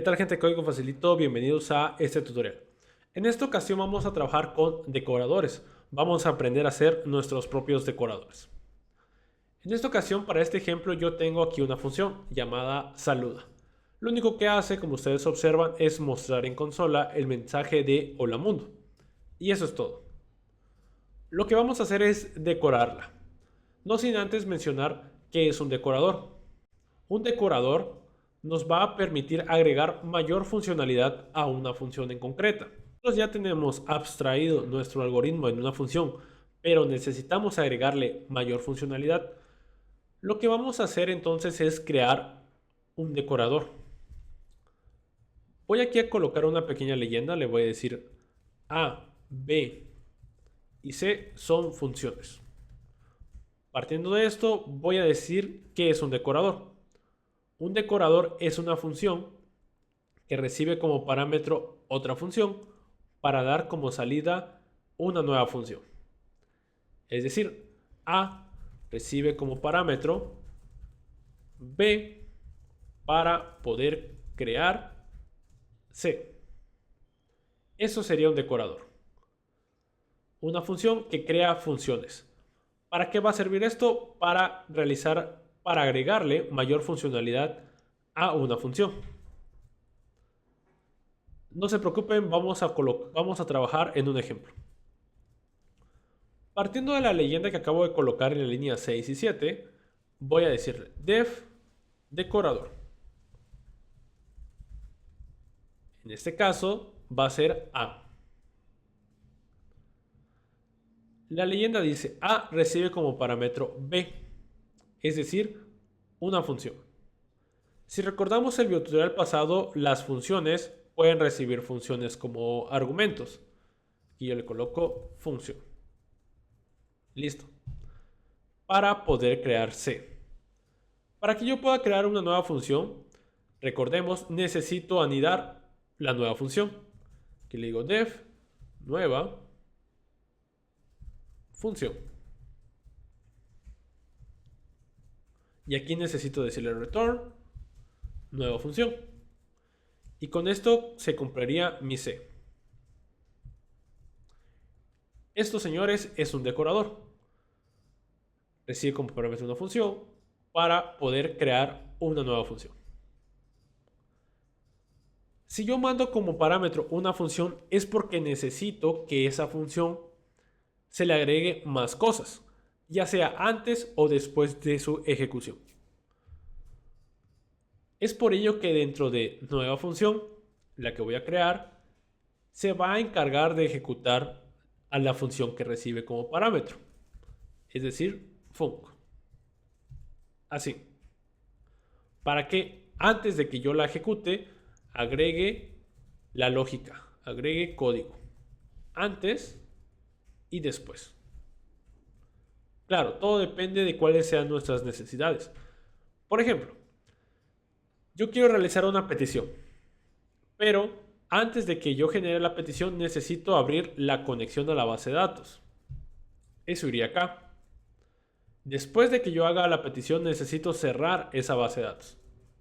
tal, gente? Código Facilito, bienvenidos a este tutorial. En esta ocasión vamos a trabajar con decoradores. Vamos a aprender a hacer nuestros propios decoradores. En esta ocasión, para este ejemplo, yo tengo aquí una función llamada saluda. Lo único que hace, como ustedes observan, es mostrar en consola el mensaje de hola mundo. Y eso es todo. Lo que vamos a hacer es decorarla. No sin antes mencionar qué es un decorador. Un decorador nos va a permitir agregar mayor funcionalidad a una función en concreta. Nosotros ya tenemos abstraído nuestro algoritmo en una función, pero necesitamos agregarle mayor funcionalidad. Lo que vamos a hacer entonces es crear un decorador. Voy aquí a colocar una pequeña leyenda, le voy a decir A, B y C son funciones. Partiendo de esto, voy a decir qué es un decorador. Un decorador es una función que recibe como parámetro otra función para dar como salida una nueva función. Es decir, A recibe como parámetro B para poder crear C. Eso sería un decorador. Una función que crea funciones. ¿Para qué va a servir esto? Para agregarle mayor funcionalidad a una función. No se preocupen, vamos a trabajar en un ejemplo. Partiendo de la leyenda que acabo de colocar en la línea 6 y 7, voy a decirle def decorador. En este caso va a ser A. La leyenda dice A recibe como parámetro B, es decir, una función. Si recordamos el tutorial pasado, las funciones pueden recibir funciones como argumentos. Y yo le coloco función. Listo. Para poder crear C. Para que yo pueda crear una nueva función, recordemos, necesito anidar la nueva función. Aquí le digo def nueva función. Y aquí necesito decirle return nueva función. Y con esto se compraría mi C. Esto, señores, es un decorador. Recibe como parámetro una función para poder crear una nueva función. Si yo mando como parámetro una función es porque necesito que esa función se le agregue más cosas, ya sea antes o después de su ejecución. Es por ello que dentro de nueva función, la que voy a crear, se va a encargar de ejecutar a la función que recibe como parámetro, es decir, func. Así. Para que antes de que yo la ejecute, agregue la lógica, agregue código. Antes y después. Claro, todo depende de cuáles sean nuestras necesidades. Por ejemplo, yo quiero realizar una petición, pero antes de que yo genere la petición necesito abrir la conexión a la base de datos. Eso iría acá. Después de que yo haga la petición necesito cerrar esa base de datos.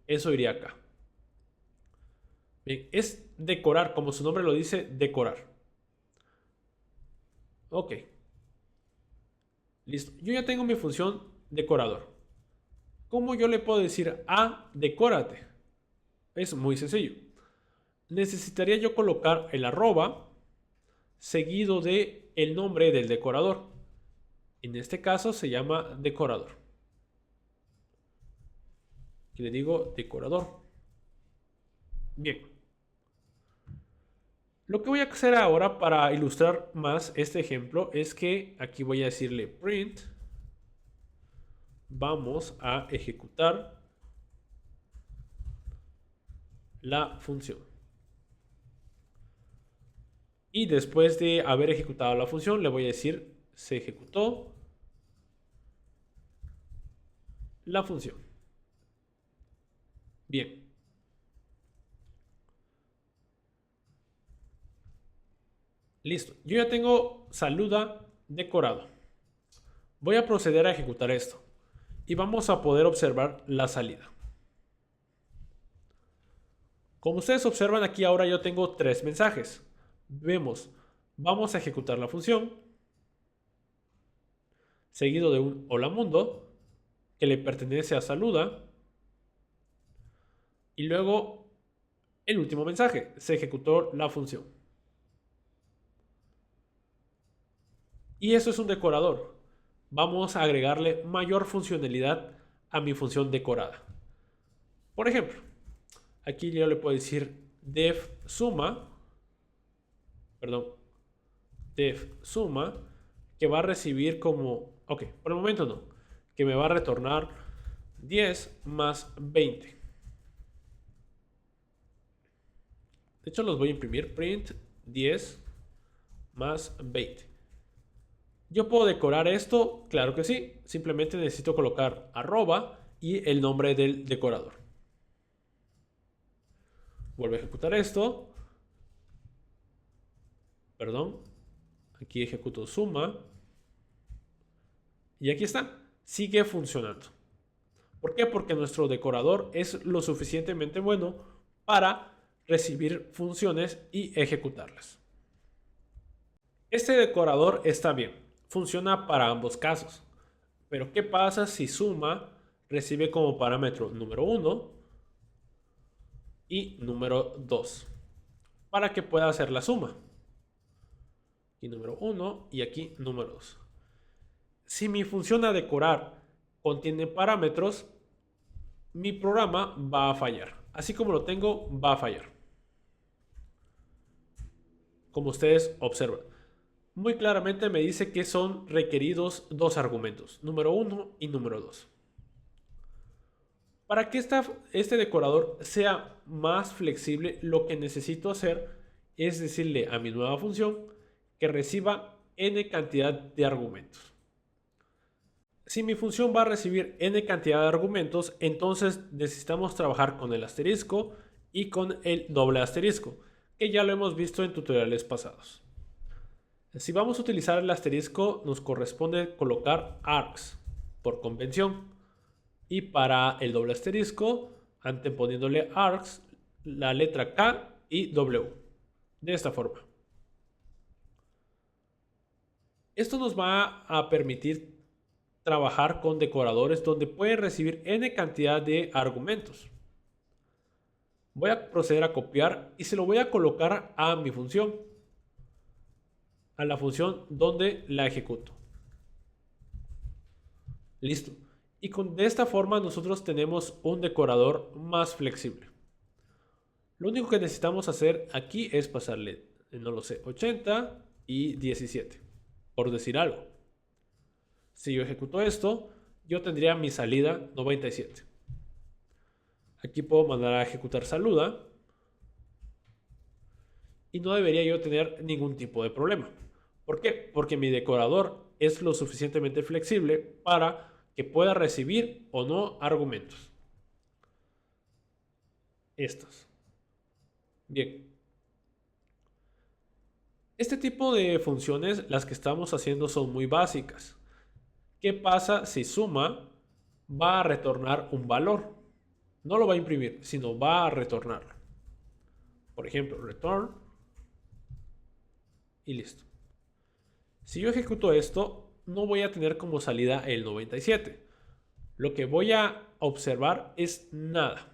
Eso iría acá. Bien, es decorar, como su nombre lo dice, decorar. Ok. Listo. Yo ya tengo mi función decorador. ¿Cómo yo le puedo decir a decórate? Es muy sencillo. Necesitaría yo colocar el arroba seguido de el nombre del decorador. En este caso se llama decorador. Y le digo decorador. Bien. Lo que voy a hacer ahora para ilustrar más este ejemplo es que aquí voy a decirle print. Vamos a ejecutar la función. Y después de haber ejecutado la función, le voy a decir se ejecutó la función. Bien. Listo. Yo ya tengo saluda decorado. Voy a proceder a ejecutar esto. Y vamos a poder observar la salida. Como ustedes observan aquí ahora yo tengo 3 mensajes. Vemos, vamos a ejecutar la función, seguido de un hola mundo, que le pertenece a saluda, y luego el último mensaje, se ejecutó la función. Y eso es un decorador. Vamos a agregarle mayor funcionalidad a mi función decorada. Por ejemplo, aquí yo le puedo decir def suma, que va a recibir como, ok, por el momento no, que me va a retornar 10 más 20. De hecho los voy a imprimir, print 10 más 20. ¿Yo puedo decorar esto? Claro que sí, simplemente necesito colocar arroba y el nombre del decorador. Vuelvo a ejecutar esto. Perdón. Aquí ejecuto suma. Y aquí está. Sigue funcionando. ¿Por qué? Porque nuestro decorador es lo suficientemente bueno para recibir funciones y ejecutarlas. Este decorador está bien. Funciona para ambos casos. Pero ¿qué pasa si suma recibe como parámetro número 1 y número 2? Para que pueda hacer la suma. Aquí número 1 y aquí número 2. Si mi función a decorar contiene parámetros, mi programa va a fallar. Así como lo tengo, va a fallar. Como ustedes observan. Muy claramente me dice que son requeridos 2 argumentos, número 1 y número 2. Para que este decorador sea más flexible, lo que necesito hacer es decirle a mi nueva función que reciba n cantidad de argumentos. Si mi función va a recibir n cantidad de argumentos, entonces necesitamos trabajar con el asterisco y con el doble asterisco, que ya lo hemos visto en tutoriales pasados. Si vamos a utilizar el asterisco, nos corresponde colocar args por convención. Y para el doble asterisco, anteponiéndole args, la letra K y W. De esta forma. Esto nos va a permitir trabajar con decoradores donde pueden recibir n cantidad de argumentos. Voy a proceder a copiar y se lo voy a colocar a mi función. A la función donde la ejecuto. Listo. Y de esta forma nosotros tenemos un decorador más flexible. Lo único que necesitamos hacer aquí es pasarle, no lo sé, 80 y 17, por decir algo. Si yo ejecuto esto, yo tendría mi salida 97. Aquí puedo mandar a ejecutar saluda y no debería yo tener ningún tipo de problema. ¿Por qué? Porque mi decorador es lo suficientemente flexible para que pueda recibir o no argumentos. Estos. Bien. Este tipo de funciones, las que estamos haciendo, son muy básicas. ¿Qué pasa si suma va a retornar un valor? No lo va a imprimir, sino va a retornarlo. Por ejemplo, return y listo. Si yo ejecuto esto, no voy a tener como salida el 97. Lo que voy a observar es nada.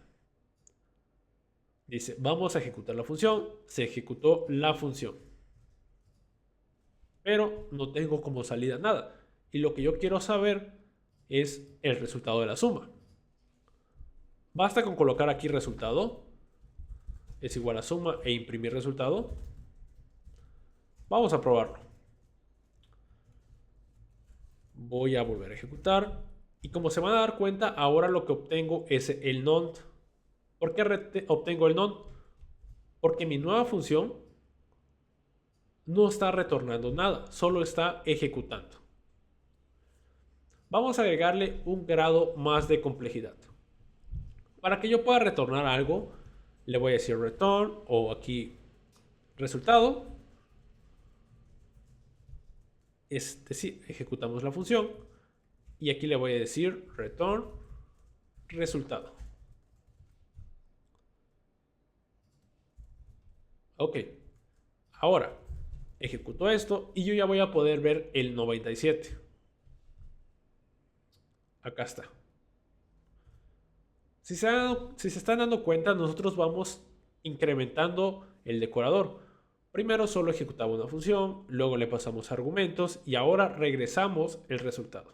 Dice, vamos a ejecutar la función. Se ejecutó la función. Pero no tengo como salida nada. Y lo que yo quiero saber es el resultado de la suma. Basta con colocar aquí resultado. Es igual a suma e imprimir resultado. Vamos a probarlo. Voy a volver a ejecutar. Y como se van a dar cuenta, ahora lo que obtengo es el non. ¿Por qué obtengo el non? Porque mi nueva función no está retornando nada, solo está ejecutando. Vamos a agregarle un grado más de complejidad. Para que yo pueda retornar algo, le voy a decir return o aquí resultado. Es decir, ejecutamos la función y aquí le voy a decir return resultado. Ok, ahora ejecuto esto y yo ya voy a poder ver el 97. Acá está. Si se están dando cuenta, nosotros vamos incrementando el decorador. Primero solo ejecutaba una función, luego le pasamos argumentos y ahora regresamos el resultado.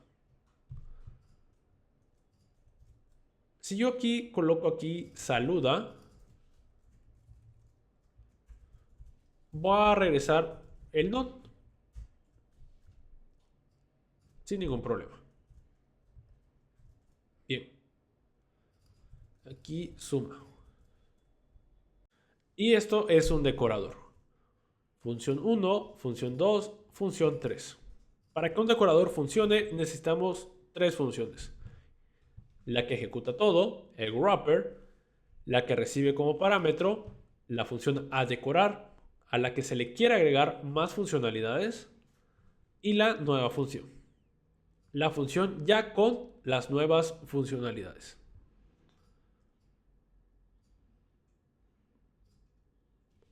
Si yo aquí coloco aquí saluda, voy a regresar el not sin ningún problema. Bien, aquí suma. Y esto es un decorador. Función 1, función 2, función 3. Para que un decorador funcione necesitamos tres funciones. La que ejecuta todo, el wrapper, la que recibe como parámetro, la función a decorar, a la que se le quiere agregar más funcionalidades, y la nueva función. La función ya con las nuevas funcionalidades.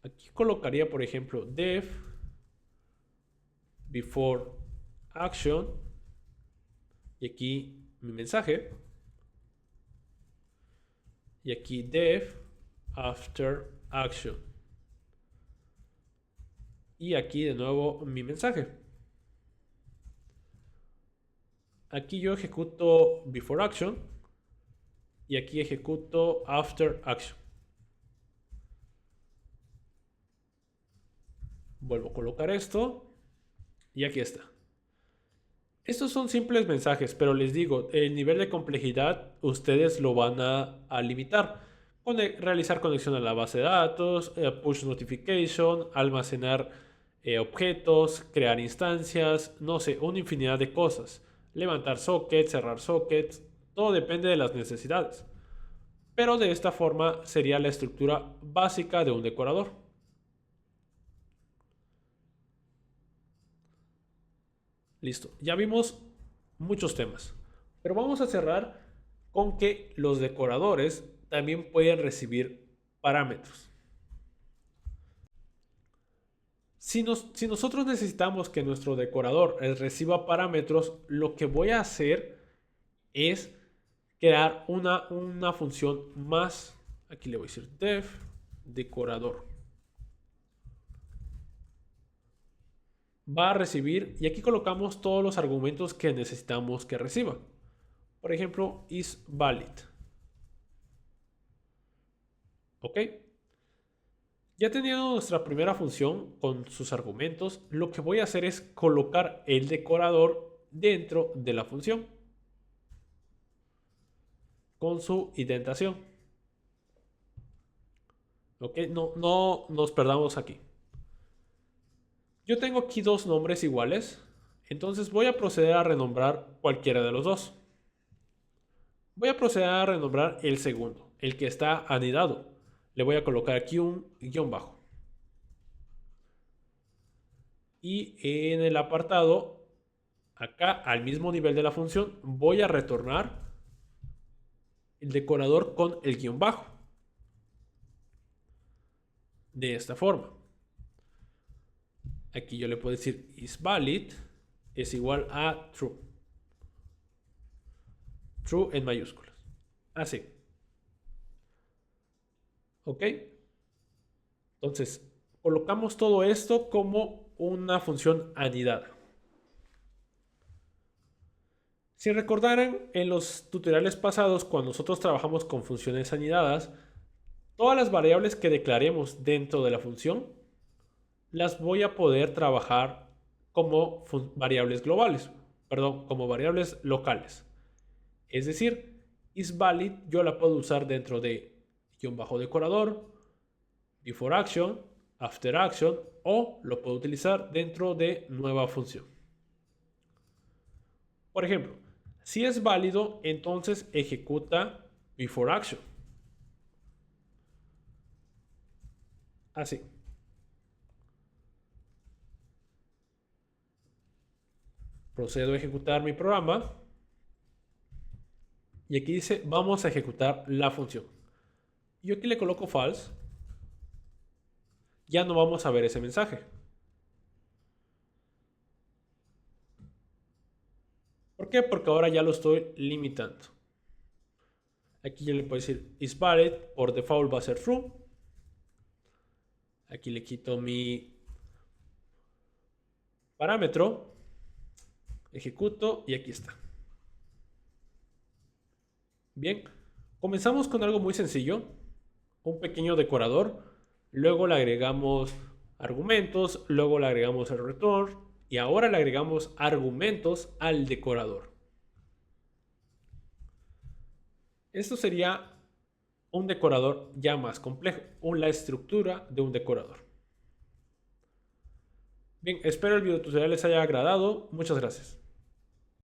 Aquí colocaría, por ejemplo, def before action y aquí mi mensaje y aquí def after action y aquí de nuevo mi mensaje. Aquí yo ejecuto before action y aquí ejecuto after action. Vuelvo a colocar esto y aquí está. Estos son simples mensajes, pero les digo, el nivel de complejidad ustedes lo van a limitar. Realizar conexión a la base de datos, push notification, almacenar objetos, crear instancias, no sé, una infinidad de cosas. Levantar sockets, cerrar sockets, todo depende de las necesidades. Pero de esta forma sería la estructura básica de un decorador. Listo, ya vimos muchos temas, pero vamos a cerrar con que los decoradores también pueden recibir parámetros. Si nosotros necesitamos que nuestro decorador reciba parámetros, lo que voy a hacer es crear una función más. Aquí le voy a decir def decorador. Va a recibir y aquí colocamos todos los argumentos que necesitamos que reciba. Por ejemplo, isValid. ¿Ok? Ya teniendo nuestra primera función con sus argumentos, lo que voy a hacer es colocar el decorador dentro de la función con su indentación. ¿Ok? No nos perdamos aquí. Yo tengo aquí dos nombres iguales, entonces voy a proceder a renombrar cualquiera de los dos. Voy a proceder a renombrar el segundo, el que está anidado. Le voy a colocar aquí un guión bajo. Y en el apartado, acá al mismo nivel de la función, voy a retornar el decorador con el guión bajo. De esta forma. Aquí yo le puedo decir isValid es igual a true. True en mayúsculas. Así. ¿Ok? Entonces, colocamos todo esto como una función anidada. Si recordaran en los tutoriales pasados, cuando nosotros trabajamos con funciones anidadas, todas las variables que declaremos dentro de la función las voy a poder trabajar como variables globales, perdón, como variables locales. Es decir, isValid yo la puedo usar dentro de guión bajo decorador, before action, after action o lo puedo utilizar dentro de nueva función. Por ejemplo, si es válido, entonces ejecuta before action. Así. Procedo a ejecutar mi programa. Y aquí dice, vamos a ejecutar la función. Yo aquí le coloco false. ya no vamos a ver ese mensaje. ¿Por qué? Porque ahora ya lo estoy limitando. Aquí yo le puedo decir isValid, por default va a ser true. Aquí le quito mi parámetro, ejecuto y aquí está. Bien, comenzamos con algo muy sencillo, un pequeño decorador, luego le agregamos argumentos, luego le agregamos el return y ahora le agregamos argumentos al decorador. Esto sería un decorador ya más complejo, la estructura de un decorador. Bien, espero el video tutorial les haya agradado. Muchas gracias.